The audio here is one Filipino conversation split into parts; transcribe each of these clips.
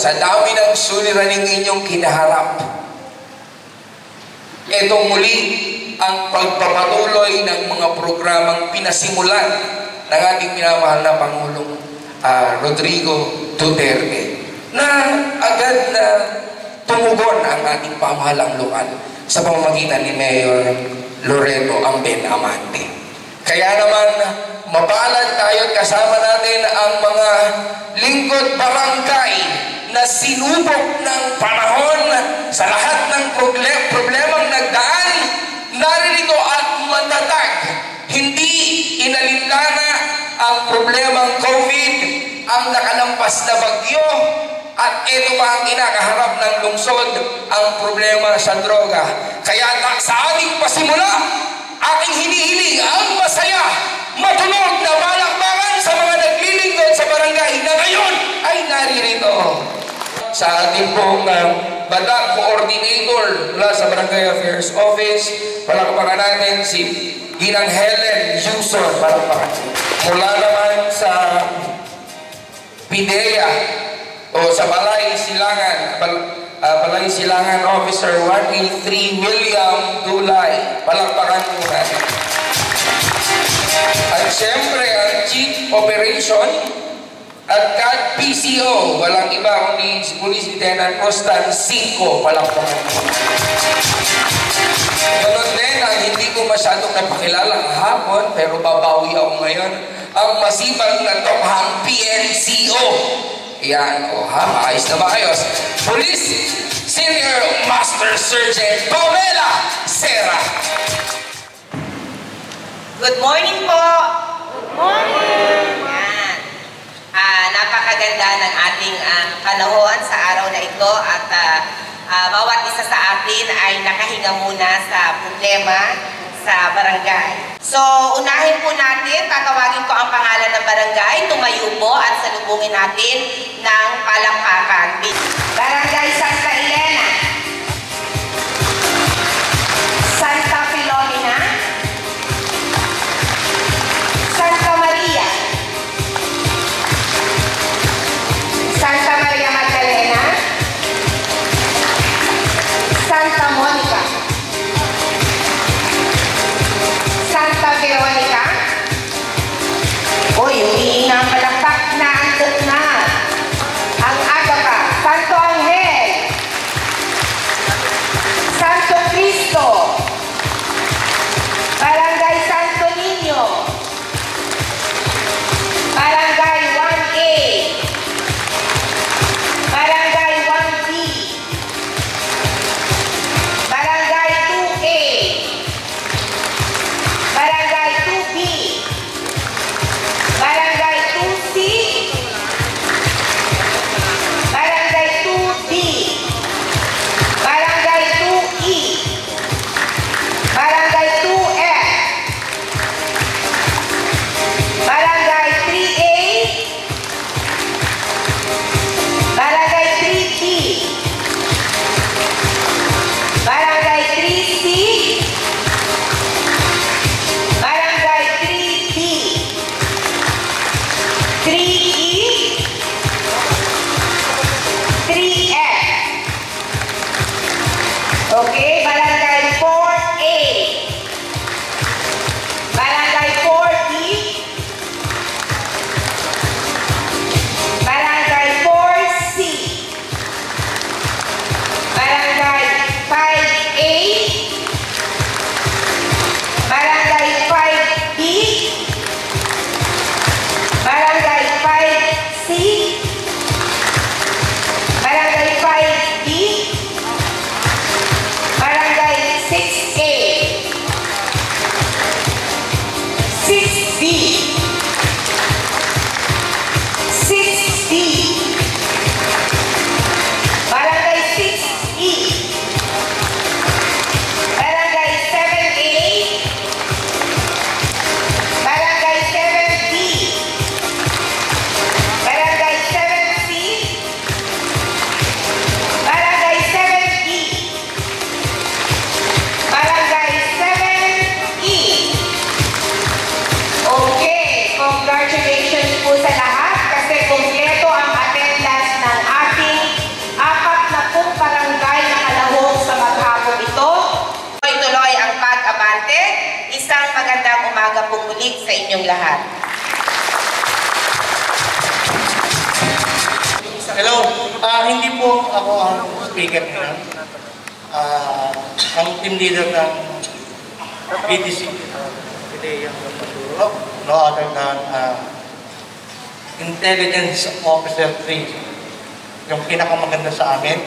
sa dami ng suliraning inyong kinaharap, ito muli ang pagpapatuloy ng mga programang pinasimulan ng ating minamahal na Pangulong Rodrigo Duterte, na agad na tumugon ang ating pamahalang lokal sa pamamagitan ni Mayor Loreto Amben Amante. Kaya naman, mapalad tayo at kasama natin ang mga lingkod barangay na sinubok ng panahon sa lahat ng problemang nagdaan, naririto at matatag. Hindi inalintana ang problemang COVID, ang nakalampas na bagyo, at ito pa ang kinakaharap ng lungsod, ang problema sa droga. Kaya sa ating pasimula, aking hinihiling ang masaya, matunog na palakpakan sa mga naglilingkod sa barangay na ngayon ay naririto. Sa ating pong Batak Coordinator mula sa Barangay Affairs Office, palakpakan natin si Ginang Helen Yuson, palakpakan. Mula naman sa PIDEA o sa Balay Silangan, Balay Silangan Officer 183 William Dulay, palakpakan po natin. At siyempre ang Chief Operation at CAD PCO, walang iba kundi si Police Lieutenant Costan Cinco, palakpakan po. Ganun din ang hindi ko masyadong napakilala kahapon, pero babawi ako ngayon, ang masibag na tokhang PNCO. Yan, maayos na maayos. Police Senior Master Sergeant Pamela Serra. Good morning po. Good morning. Napakaganda ng ating panahon sa araw na ito, at bawat isa sa atin ay nakahinga muna sa problema sa barangay. So, unahin po natin, tatawagin ko ang pangalan ng barangay, tumayo po at salubungin natin ng palakpakan. Barangay Santa Elena, Santa Filomena, Santa Maria, Santa Maria Magdalena, Santa Monica, Santa Veronica. Yung hihinga ang palakpak na andot na. Ang Agapa, Santo Angel, congratulations po sa lahat kasi kumpleto ang attendance ng ating 40 barangay na kalahok sa maghapon ito. Tuloy-tuloy ang pag-abante. Isang magandang umaga po muli sa inyong lahat. Hello, hindi po ako ang speaker ngayon. Ang team leader ng PDC, no other than Intelligence Officer 3, yung pinakamaganda sa amin.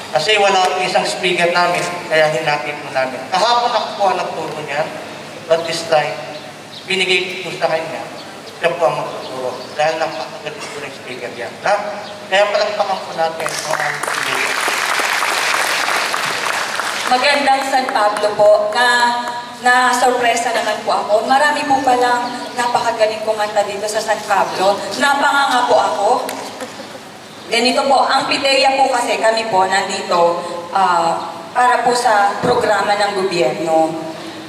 Kasi wala isang speaker namin, kaya hinatid po namin. Kahapon ako po ang nagturo niya, but this time, binigay ko sa kanya. Siya po ang magtuturo. Dahil napakagalit po ng speaker yan. Kaya palagpakan po natin kung ang speaker. Magandang San Pablo po na sorpresa naman po ako. Marami po palang napakagaling kumanta dito sa San Pablo. Napanganga po ako. Ganito po, ang PIDEA po kasi kami po nandito para po sa programa ng gobyerno.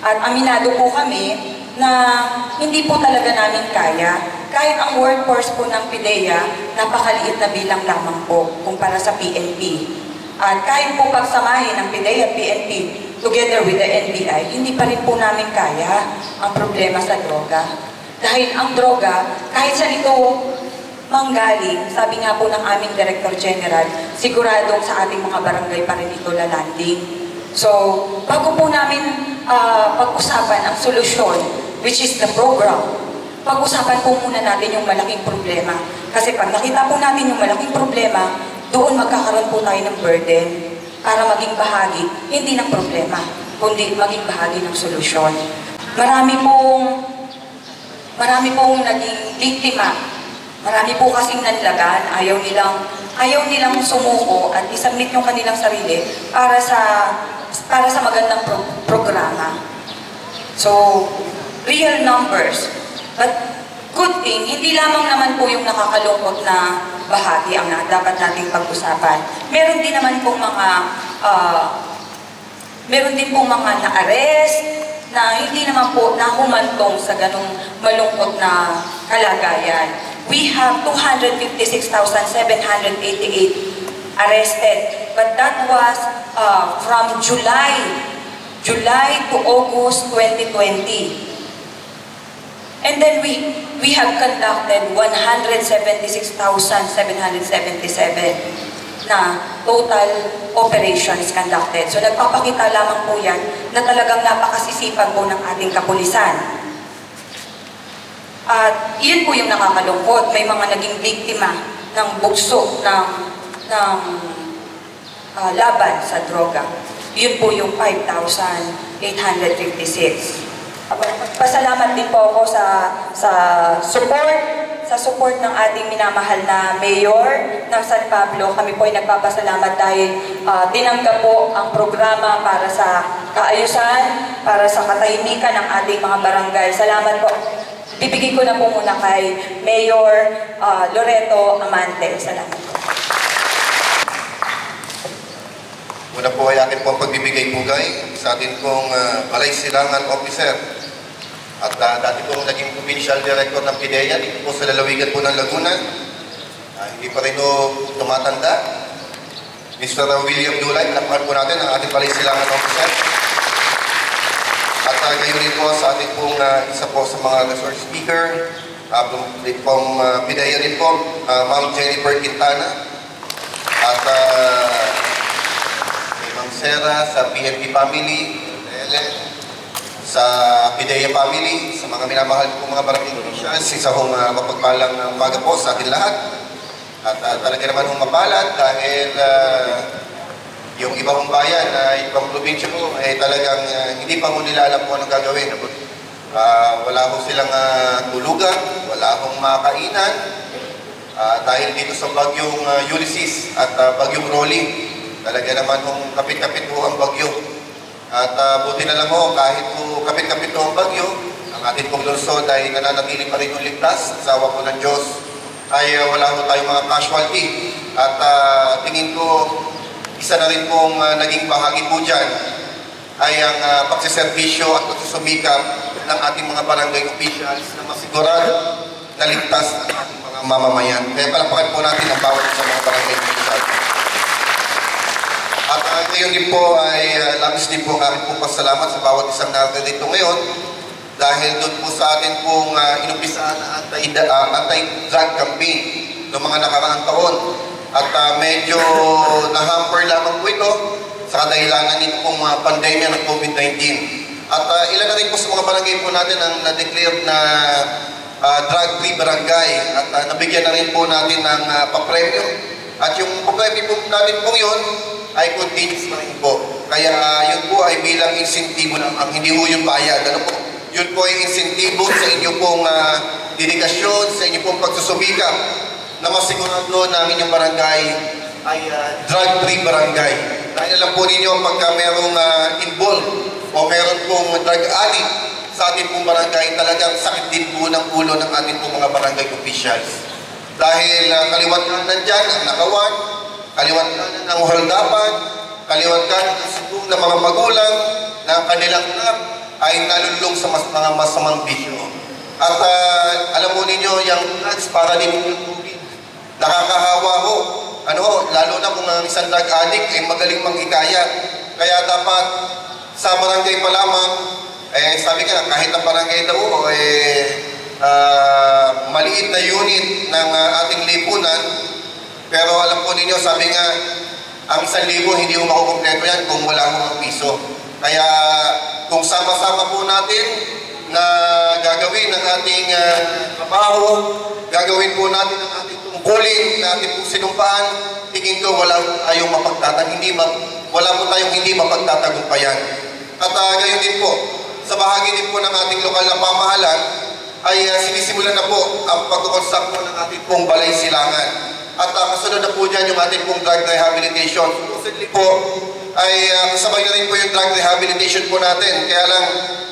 At aminado po kami na hindi po talaga namin kaya. Kahit ang workforce po ng PIDEA, napakaliit na bilang lamang po kumpara sa PNP. At kahit po pagsamahin ng PIDEA at PNP together with the NBI, hindi pa rin po namin kaya ang problema sa droga. Dahil ang droga, kahit sa ito manggaling, sabi nga po ng aming Director General, siguradong sa ating mga barangay pa rin ito lalanding. So, bago po namin pag-usapan ang solusyon, which is the program, pag-usapan po muna natin yung malaking problema. Kasi pag nakita po natin yung malaking problema, doon magkakaroon po tayo ng burden para maging bahagi, hindi ng problema, kundi maging bahagi ng solusyon. Marami pong naging biktima. Marami po kasing nanlagan, ayaw nilang sumuko at isubmit yung kanilang sarili para sa magandang programa. So, real numbers. But good thing, hindi lamang naman po yung nakakalungkot na bahagi ang dapat nating pag-usapan. Meron din pong mga na-arrest na hindi naman po nahumantong sa ganung malungkot na kalagayan. We have 256,788 arrested, but that was from July to August 2020. And then we have conducted 176,777 na total operations conducted. So nagpapakita lamang po yan na talagang napakasisipag po ng ating kapulisan. At iyon po yung nakakalungkot. May mga naging biktima ng bugso ng laban sa droga. Yun po yung 5,856. Pasalamat din po ako sa support ng ating minamahal na mayor ng San Pablo. Kami po ay nagpapasalamat dahil tinanggap po ang programa para sa kaayusan, para sa katahimikan ng ating mga barangay. Salamat po. Bibigay ko na po muna kay Mayor Loreto Amante. Salamat po. Una po ay akin pong pagbibigay pugay sa atin pong Balay Silangan Officer at dati pong naging Provincial Director ng PIDEA dito po sa lalawigan po ng Laguna. Hindi pa rin po tumatanda. Mr. William Dulay, pinapakan po natin ang ating Balay Silangan Officer. At gayon din po sa ating pong isa po sa mga resource speaker, din pong PIDEA din po, Ma'am Jennifer Quintana. At Ma'am Sera sa PNP family, sa PIDEA family, sa mga minamahal po mga barangay officials, isa hong mapagpalang umaga po sa atin lahat. At talaga naman hong mapalad dahil yung ibang bayan na ibang probinsya po ay talagang hindi pa mo nila alam kung anong gagawin. Wala ho silang tulugan, wala hong makainan dahil dito sa bagyong Ulysses at bagyong Rolly. Talaga naman hong kapit-kapit po ang bagyo. At buti na lang ho, kahit po kapit-kapit po ang bagyo, ang ating pong lungsod ay nananatili pa rin yung ligtas. Sa awa po ng Diyos ay wala ho tayong mga casualty. At tingin ko, isa na rin pong naging bahagi po dyan ay ang pagsiservisyo at pagsusumikap ng ating mga barangay officials na masigurado na ligtas ang ating mga mamamayan. Kaya palakpakan po natin ang bawat sa mga barangay officials. At ngayon din po ay labis din po ang aking pong pasalamat sa bawat isang narito ngayon dahil doon po sa atin pong inumpisahan na anti-drug campaign noong mga nakaraang taon. At medyo na-hamper lamang po ito sa kadahilanan nito pong pandemya ng COVID-19. At ilan na rin po sa mga barangay po natin ang na-declare na drug-free barangay at nabigyan na rin po natin ng papremyo. At yung papremyo po natin po yun ay continuous na rin po. Kaya yun po ay bilang insentibo lang, ang hindi po yung bayad. Ano po? Yun po ay insentibo sa inyo pong dedikasyon, sa inyo pong pagsusubika na masigurado na ang inyong barangay ay drug-free barangay. Dahil alam po ninyo pagka merong involved o meron pong drug addict sa ating pong barangay, talagang sakit din po ng ulo ng ating pong mga barangay officials. Dahil kaliwat kanan dyan ang nakawan, kaliwat kanan ang holdapan, kaliwat kanan ang subong ng mga magulang na kanilang anak ay nalulong sa mga masamang bisyo. At alam mo ninyo, yung drugs para din yung COVID, nakakahawa ho. Lalo na kung ang isang drug addict ay magaling manghikaya. Kaya dapat sa barangay pa lamang, sabi ka, kahit ang barangay daw, maliit na unit ng ating lipunan, pero alam po ninyo, sabi nga, ang 1,000 hindi mo makukumpleto yan kung wala mo ng piso. Kaya kung sama-sama po natin na gagawin ang ating trabaho, gagawin po natin ang ating tungkulin, na ating po sinumpaan, tingin ko wala tayong hindi mapagtatagumpayan. At gayon din po, sa bahagi din po ng ating lokal na pamahalaan, ay sinisimulan na po ang pagkukonstruct po ng ating pong balay silangan. At kasunod na po dyan yung ating pong drug rehabilitation. Supposedly po, ay kasabay na rin po yung drug rehabilitation po natin. Kaya lang,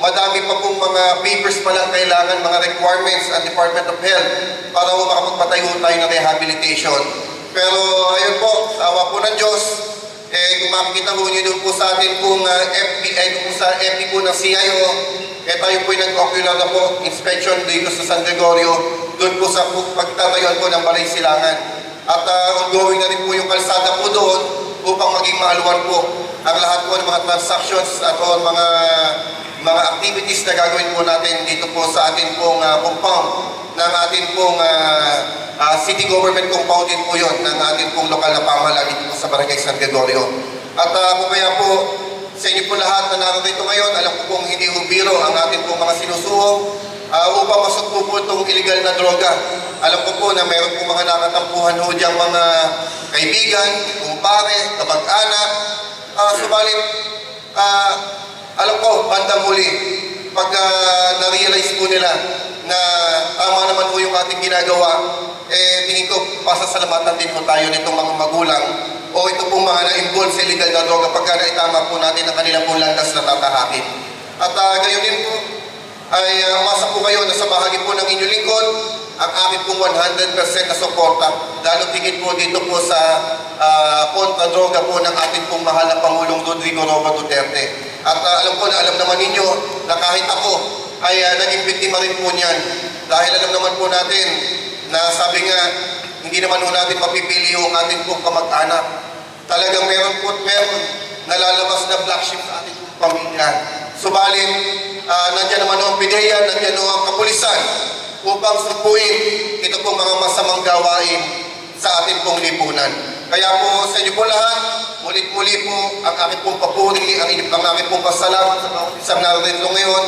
madami pa pong mga papers pa lang kailangan, mga requirements at Department of Health para po makapagpatayo tayo ng rehabilitation. Pero ayun po, sa awa po ng Diyos, kung makikita po nyo doon po sa atin pong sa FB po ng CIO, tayo po yung nag-ocular na po inspection dito sa San Gregorio, doon po sa pagtatayuan po ng balay silangan. At ongoing na rin po yung kalsada po doon upang maging maaluan po ang lahat po ng mga transactions at mga activities na gagawin po natin dito po sa ating pong compound ng ating pong city government compound din po yun ng ating pong lokal na pamahalaan dito po sa Barangay San Gregorio. At kaya po sa inyo po lahat na narito ngayon, alam ko pong hindi biro ang ating pong mga sinusuong upang masok po itong illegal na droga. Alam ko po na meron po mga nakatampuhan ho diyang mga kaibigan, kumpare, kapag-anak. Subalit, alam ko, bandang muli, pag na-realize po nila na tama naman po yung ating ginagawa, tingin ko, pasasalamatan din po tayo nitong mga magulang o ito pong mga na-involve sa illegal na droga pagka naitama po natin ang kanilang pong landas na tatahakin. At gayon din po, ay umasa po kayo na sa bahagi po ng inyong lingkod ang aking pong 100% na suporta. Lalo tingin po dito po sa kontra-droga po ng ating pong mahal na Pangulong Rodrigo Roa Duterte. At alam ko na alam naman ninyo na kahit ako ay naging biktima rin po niyan. Dahil alam naman po natin na sabi nga, hindi naman po natin mapipili yung ating pong kamag-anak. Talagang meron nalalabas na black sheep sa ating pong pamilya. Subalit, nandiyan naman ang PIDEA, nandiyan ang kapulisan upang supuin ito pong mga masamang gawain sa ating pong lipunan. Kaya po sa inyo po lahat, mulit-muli po ang aking pong papuri, ang aking pong pasalamat sa bawat isang narito ngayon.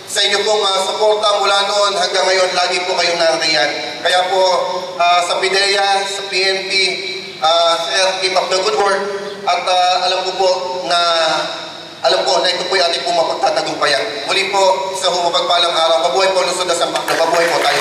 Sa inyo pong suporta mula noon hanggang ngayon, lagi po kayong nariyan. Kaya po sa PIDEA, sa PNP, Sir, keep up the good work. At alam ko po na ito po yung ating pong mapagtatagumpayan. Muli po, sa humapagpalang araw, mabuhay po Luzon na Sambak, mabuhay po tayo.